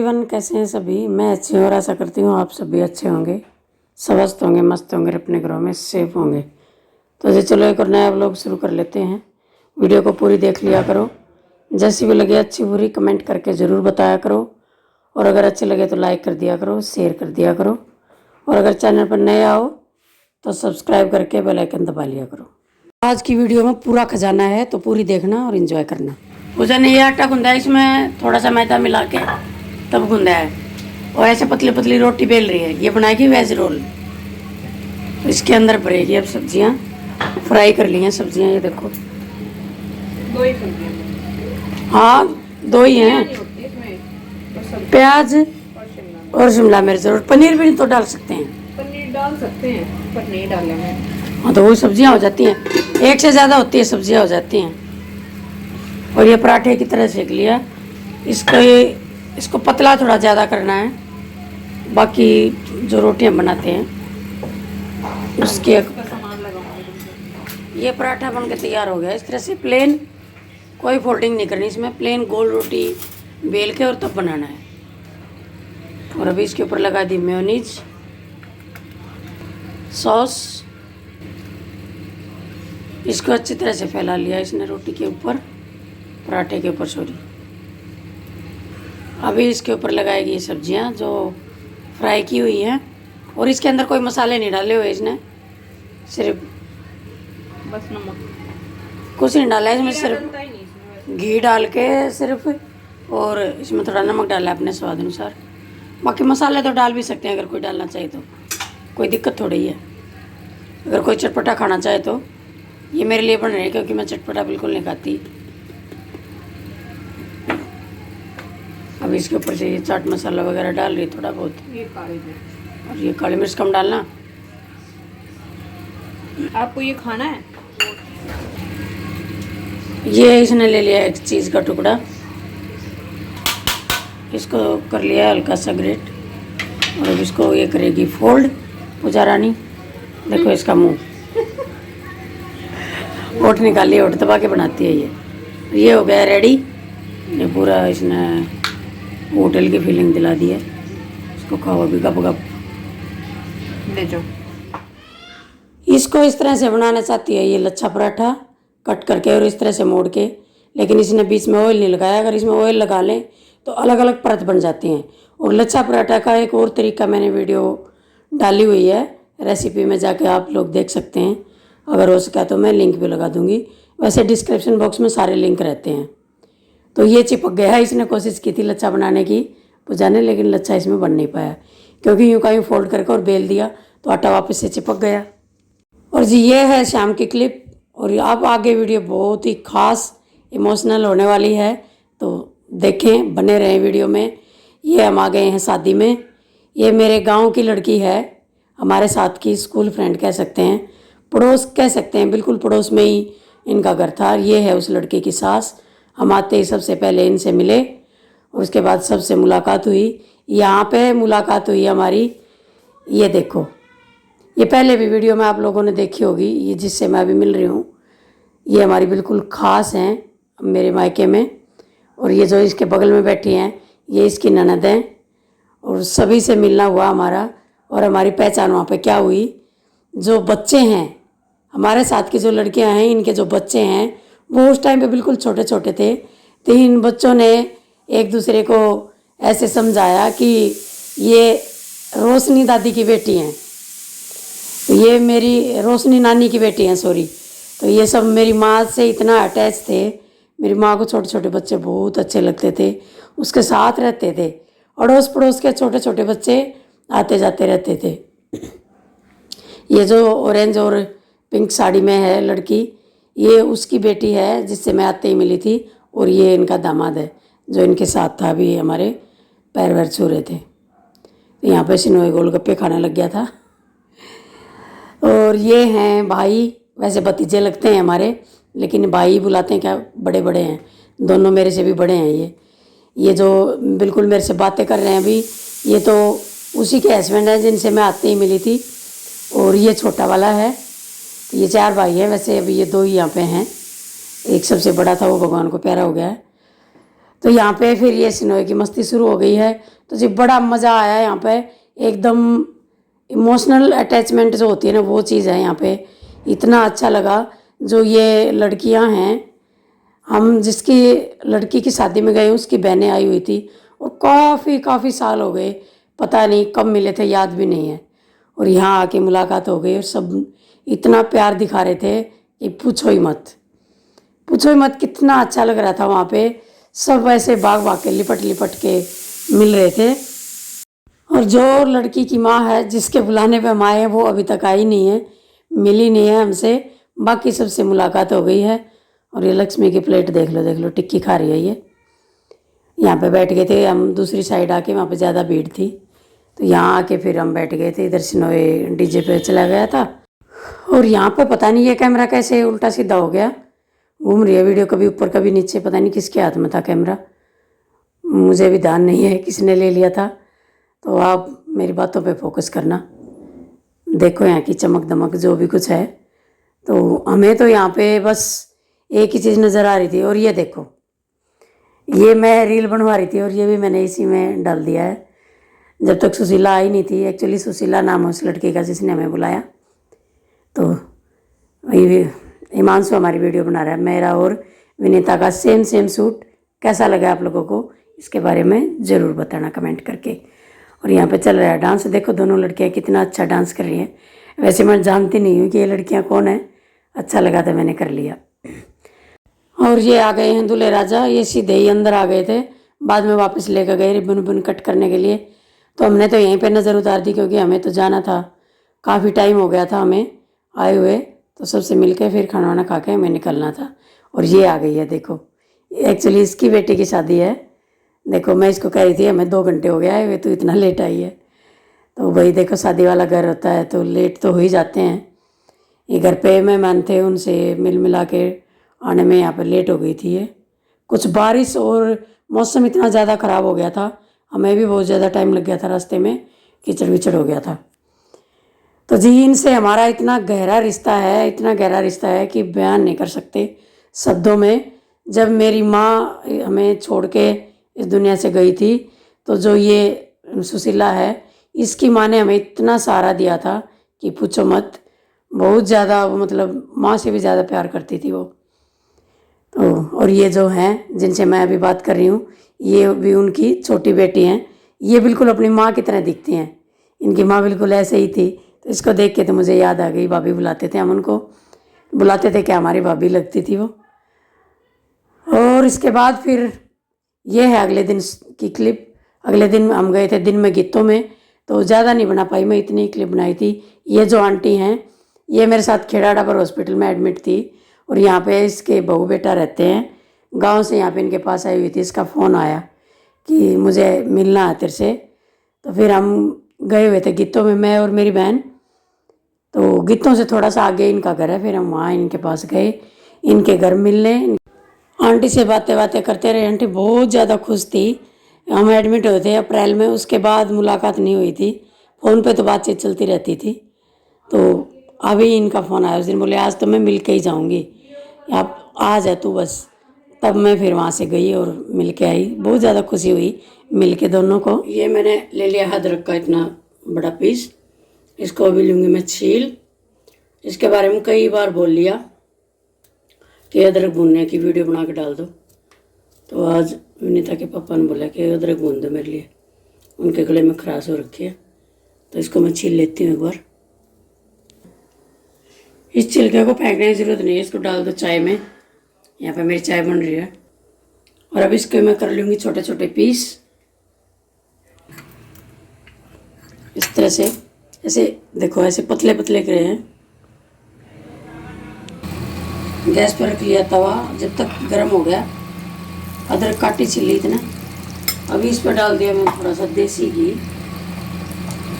Everyone, कैसे हैं सभी। मैं अच्छी हूँ और आशा करती हूँ आप सभी अच्छे होंगे, स्वस्थ होंगे, मस्त होंगे, अपने घरों में सेफ होंगे। तो जी चलो एक और नया व्लॉग शुरू कर लेते हैं। वीडियो को पूरी देख लिया करो, जैसी भी लगे अच्छी बुरी कमेंट करके ज़रूर बताया करो, और अगर अच्छे लगे तो लाइक कर दिया करो, शेयर कर दिया करो, और अगर चैनल पर नए आओ तो सब्सक्राइब करके बेल आइकन दबा लिया करो। आज की वीडियो में पूरा खजाना है तो पूरी देखना और एंजॉय करना। पूजा ने ये आटा गूंदा है, इसमें थोड़ा सा मैदा मिला के तब गूंदा है, और ऐसे पतली पतली रोटी बेल रही है। ये बनाएगी वेज रोल। तो इसके अंदर भरेगी अब सब्जियां। फ्राई कर ली हैं सब्जियां, ये देखो। दो ही सब्जियां? हाँ, दो ही हैं, प्याज और शिमला मिर्च। और पनीर भी तो डाल सकते हैं, पनीर डाल सकते हैं पर नहीं डाले हैं। हाँ, तो वही सब्जियां हो जाती हैं, एक से ज़्यादा होती है सब्जियां हो जाती हैं। और ये पराठे की तरह सेक लिया। इसको पतला थोड़ा ज़्यादा करना है, बाकी जो रोटियां बनाते हैं उसके। सामान लगाऊंगी। ये पराठा बन के तैयार हो गया। इस तरह से प्लेन, कोई फोल्डिंग नहीं करनी इसमें, प्लेन गोल रोटी बेल के और तब बनाना है। और अभी इसके ऊपर लगा दी मेयोनीज सॉस। इसको अच्छी तरह से फैला लिया इसने रोटी के ऊपर, पराठे के ऊपर, सॉरी। अभी इसके ऊपर लगाएगी ये सब्जियां जो फ्राई की हुई हैं। और इसके अंदर कोई मसाले नहीं डाले हुए इसने, सिर्फ बस नमक, कुछ नहीं डाला है इसमें, सिर्फ डलता ही नहीं इसमें। घी डाल के सिर्फ, और इसमें थोड़ा नमक डाला है अपने स्वाद अनुसार। बाकी मसाले तो डाल भी सकते हैं अगर कोई डालना चाहे तो, कोई दिक्कत थोड़ी है। अगर कोई चटपटा खाना चाहे तो। ये मेरे लिए बन रहे हैं क्योंकि मैं चटपटा बिल्कुल नहीं खाती। अब इसके ऊपर से ये चाट मसाला वगैरह डाल रही थोड़ा बहुत, ये काली मिर्च। और ये काली मिर्च कम डालना। आपको ये खाना है? ये इसने ले लिया एक चीज़ का टुकड़ा, इसको कर लिया हल्का सा ग्रेट, और अब इसको ये करेगी फोल्ड पूजा रानी। देखो इसका मुंह, ओठ निकाली, ओठ दबा के बनाती है ये। ये हो गया रेडी। ये पूरा इसने होटल की फीलिंग दिला दी है। इसको खाओ अभी गप गप। ले जाओ। इसको इस तरह से बनाना चाहती है ये लच्छा पराठा, कट करके और इस तरह से मोड़ के, लेकिन इसने बीच में ऑयल नहीं लगाया। अगर इसमें ऑयल लगा लें तो अलग अलग परत बन जाती हैं। और लच्छा पराठा का एक और तरीका मैंने वीडियो डाली हुई है रेसिपी में, जाके आप लोग देख सकते हैं। अगर हो सका तो मैं लिंक भी लगा दूंगी, वैसे डिस्क्रिप्शन बॉक्स में सारे लिंक रहते हैं। तो ये चिपक गया है। इसने कोशिश की थी लच्छा बनाने की पूजा ने, लेकिन लच्छा इसमें बन नहीं पाया क्योंकि यूँ का यूँ फोल्ड करके और बेल दिया तो आटा वापस से चिपक गया। और जी ये है शाम की क्लिप। और अब आगे वीडियो बहुत ही खास इमोशनल होने वाली है, तो देखें, बने रहें वीडियो में। ये हम आ गए हैं शादी में। ये मेरे गांव की लड़की है, हमारे साथ की स्कूल फ्रेंड कह सकते हैं, पड़ोस कह सकते हैं, बिल्कुल पड़ोस में ही इनका घर था। ये है उस लड़के की सास। हम आते ही सबसे पहले इनसे मिले और उसके बाद सबसे मुलाकात हुई। यहाँ पे मुलाकात हुई हमारी। ये देखो, ये पहले भी वीडियो में आप लोगों ने देखी होगी। ये जिससे मैं अभी मिल रही हूँ, ये हमारी बिल्कुल ख़ास हैं मेरे मायके में। और ये जो इसके बगल में बैठी हैं, ये इसकी ननद हैं। और सभी से मिलना हुआ हमारा, और हमारी पहचान वहाँ पे क्या हुई। जो बच्चे हैं हमारे साथ की, जो लड़कियाँ हैं, इनके जो बच्चे हैं वो उस टाइम पे बिल्कुल छोटे छोटे थे। तो इन बच्चों ने एक दूसरे को ऐसे समझाया कि ये रोशनी दादी की बेटी हैं, ये मेरी रोशनी नानी की बेटी हैं, सॉरी। तो ये सब मेरी माँ से इतना अटैच थे। मेरी माँ को छोटे छोटे बच्चे बहुत अच्छे लगते थे, उसके साथ रहते थे। अड़ोस पड़ोस के छोटे छोटे बच्चे आते जाते रहते थे। ये जो ऑरेंज और पिंक साड़ी में है लड़की, ये उसकी बेटी है जिससे मैं आते ही मिली थी। और ये इनका दामाद है जो इनके साथ था, अभी हमारे पैर वैर छू रहे थे। तो यहाँ पे सिनोई गोलगप्पे खाने लग गया था। और ये हैं भाई, वैसे भतीजे लगते हैं हमारे, लेकिन भाई बुलाते हैं, क्या बड़े बड़े हैं, दोनों मेरे से भी बड़े हैं। ये जो बिल्कुल मेरे से बातें कर रहे हैं अभी, ये तो उसी के हस्बैंड हैं जिनसे मैं आते ही मिली थी। और ये छोटा वाला है। ये 4 भाई हैं, वैसे अभी ये 2 ही यहाँ पे हैं। एक सबसे बड़ा था, वो भगवान को प्यारा हो गया है। तो यहाँ पे फिर ये सिनोई की मस्ती शुरू हो गई है। तो जी बड़ा मज़ा आया यहाँ पे। एकदम इमोशनल अटैचमेंट जो होती है ना, वो चीज़ है यहाँ पे। इतना अच्छा लगा। जो ये लड़कियाँ हैं, हम जिसकी लड़की की शादी में गए उसकी बहनें आई हुई थी, और काफ़ी साल हो गए, पता नहीं कब मिले थे, याद भी नहीं है। और यहाँ आके मुलाकात हो गई और सब इतना प्यार दिखा रहे थे कि पूछो ही मत, पूछो ही मत। कितना अच्छा लग रहा था वहाँ पे। सब ऐसे भाग के लिपट लिपट के मिल रहे थे। और जो लड़की की माँ है, जिसके बुलाने पे हम आए हैं, वो अभी तक आई नहीं है, मिली नहीं है हमसे। बाकी सबसे मुलाकात हो गई है। और ये लक्ष्मी की प्लेट देख लो, टिक्की खा रही है ये। यहाँ पे बैठ गए थे हम, दूसरी साइड आके, वहाँ पे ज़्यादा भीड़ थी, तो यहाँ आके फिर हम बैठ गए थे। इधर सिनोए डीजे पे चला गया था। और यहाँ पे पता नहीं ये कैमरा कैसे उल्टा सीधा हो गया, घूम रही है वीडियो, कभी ऊपर कभी नीचे। पता नहीं किसके हाथ में था कैमरा, मुझे भी ध्यान नहीं है किसने ले लिया था। तो आप मेरी बातों पे फोकस करना। देखो यहाँ की चमक दमक जो भी कुछ है। तो हमें तो यहाँ पे बस एक ही चीज़ नज़र आ रही थी। और ये देखो, ये मैं रील बनवा रही थी और ये भी मैंने इसी में डाल दिया है। जब तक सुशीला आई नहीं थी, एक्चुअली सुशीला नाम है उस लड़की का जिसने हमें बुलाया। तो ये हिमांशु हमारी वीडियो बना रहा है। मेरा और विनीता का सेम सूट। कैसा लगा आप लोगों को, इसके बारे में ज़रूर बताना कमेंट करके। और यहाँ पे चल रहा है डांस। देखो दोनों लड़कियाँ कितना अच्छा डांस कर रही हैं। वैसे मैं जानती नहीं हूँ कि ये लड़कियाँ कौन है, अच्छा लगा तो मैंने कर लिया। और ये आ गए हैं दूल्हे राजा। ये सीधे ही अंदर आ गए थे, बाद में वापस लेकर गए रिबन कट करने के लिए। तो हमने तो यहीं पे नज़र उतार दी, क्योंकि हमें तो जाना था, काफ़ी टाइम हो गया था हमें आए हुए। तो सबसे मिल के फिर खाना वाना खा के हमें निकलना था। और ये आ गई है देखो, एक्चुअली इसकी बेटी की शादी है। देखो मैं इसको कह रही थी हमें 2 घंटे हो गया है, वे तो इतना लेट आई है। तो वही देखो, शादी वाला घर होता है तो लेट तो हो ही जाते हैं। ये घर पे मेहमान थे, उनसे मिल मिला के आने में यहाँ पर लेट हो गई थी। ये कुछ बारिश और मौसम इतना ज़्यादा ख़राब हो गया था, हमें भी बहुत ज़्यादा टाइम लग गया था रास्ते में, कीचड़ विचड़ हो गया था। तो जी इनसे हमारा इतना गहरा रिश्ता है, इतना गहरा रिश्ता है कि बयान नहीं कर सकते शब्दों में। जब मेरी माँ हमें छोड़ के इस दुनिया से गई थी, तो जो ये सुशीला है, इसकी माँ ने हमें इतना सहारा दिया था कि पूछो मत। बहुत ज़्यादा वो, मतलब माँ से भी ज़्यादा प्यार करती थी वो। तो और ये जो हैं जिनसे मैं अभी बात कर रही हूँ, ये भी उनकी छोटी बेटी हैं। ये बिल्कुल अपनी माँ की तरह दिखती हैं। इनकी माँ बिल्कुल ऐसे ही थी। तो इसको देख के तो मुझे याद आ गई, भाभी बुलाते थे हम उनको, बुलाते थे क्या, हमारी भाभी लगती थी वो। और इसके बाद फिर ये है अगले दिन की क्लिप। अगले दिन हम गए थे दिन में गीतों में, तो ज़्यादा नहीं बना पाई मैं, इतनी क्लिप बनाई थी। ये जो आंटी हैं, ये मेरे साथ खेड़ाड़ा पर हॉस्पिटल में एडमिट थी, और यहाँ पे इसके बहू बेटा रहते हैं। गांव से यहाँ पे इनके पास आई हुई थी, इसका फ़ोन आया कि मुझे मिलना है तेरे से। तो फिर हम गए हुए थे गीतों में, मैं और मेरी बहन। तो गीतों से थोड़ा सा आगे इनका घर है, फिर हम वहाँ इनके पास गए, इनके घर मिलने। आंटी से बातें करते रहे। आंटी बहुत ज़्यादा खुश थी। हम एडमिट हुए थे अप्रैल में, उसके बाद मुलाकात नहीं हुई थी। फ़ोन पे तो बातचीत चलती रहती थी। तो अभी इनका फ़ोन आया उस दिन, बोले आज तो मैं मिल के ही जाऊँगी, आप आ जा तू बस। तब मैं फिर वहाँ से गई और मिल के आई। बहुत ज़्यादा खुशी हुई मिल के दोनों को। ये मैंने ले लिया अदरक का इतना बड़ा पीस, इसको अभी लूँगी मैं छील। इसके बारे में कई बार बोल लिया कि अदरक भूनने की वीडियो बना के डाल दो। तो आज विनीता के पापा ने बोला कि अदरक भून दो मेरे लिए, उनके गले में खराश हो रखी है। तो इसको मैं छील लेती हूँ एक बार। इस छिलके को फेंकने की ज़रूरत नहीं है, इसको डाल दो चाय में। यहाँ पे मेरी चाय बन रही है। और अब इसको मैं कर लूँगी छोटे छोटे पीस, इस तरह से। ऐसे देखो, ऐसे पतले पतले करे हैं। गैस पर रख लिया तवा, जब तक गर्म हो गया। अदरक काटी छिली इतना। अभी इस पर डाल दिया मैं थोड़ा सा देसी घी,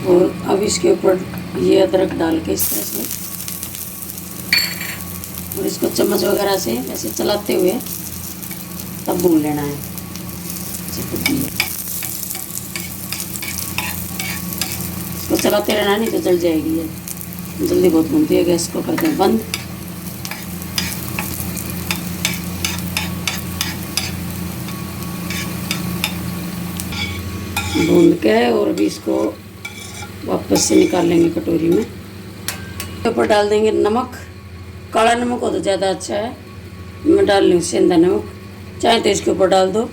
और अब इसके ऊपर ये अदरक डाल के इस तरह से, और इसको चम्मच वगैरह से ऐसे चलाते हुए तब भून लेना है। इसको चलाते रहना, नहीं तो जल जाएगी ये, जल्दी बहुत भूनती है। गैस को करते हैं बंद। भून के और भी इसको वापस से निकाल लेंगे कटोरी में। ऊपर डाल देंगे नमक। काला नमक हो तो ज़्यादा अच्छा है। मैं डाल लूँ सेंधा नमक, चाहे तो इसके ऊपर डाल दो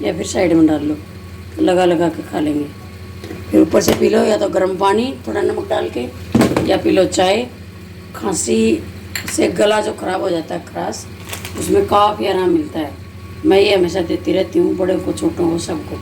या फिर साइड में डाल लो, लगा लगा के खा लेंगे। फिर ऊपर से पी लो या तो गर्म पानी थोड़ा नमक डाल के, या पी लो चाय। खांसी से गला जो ख़राब हो जाता है खराश, उसमें काफ़ी आराम मिलता है। मैं ये हमेशा देती रहती हूँ, बड़े को छोटों को सबको।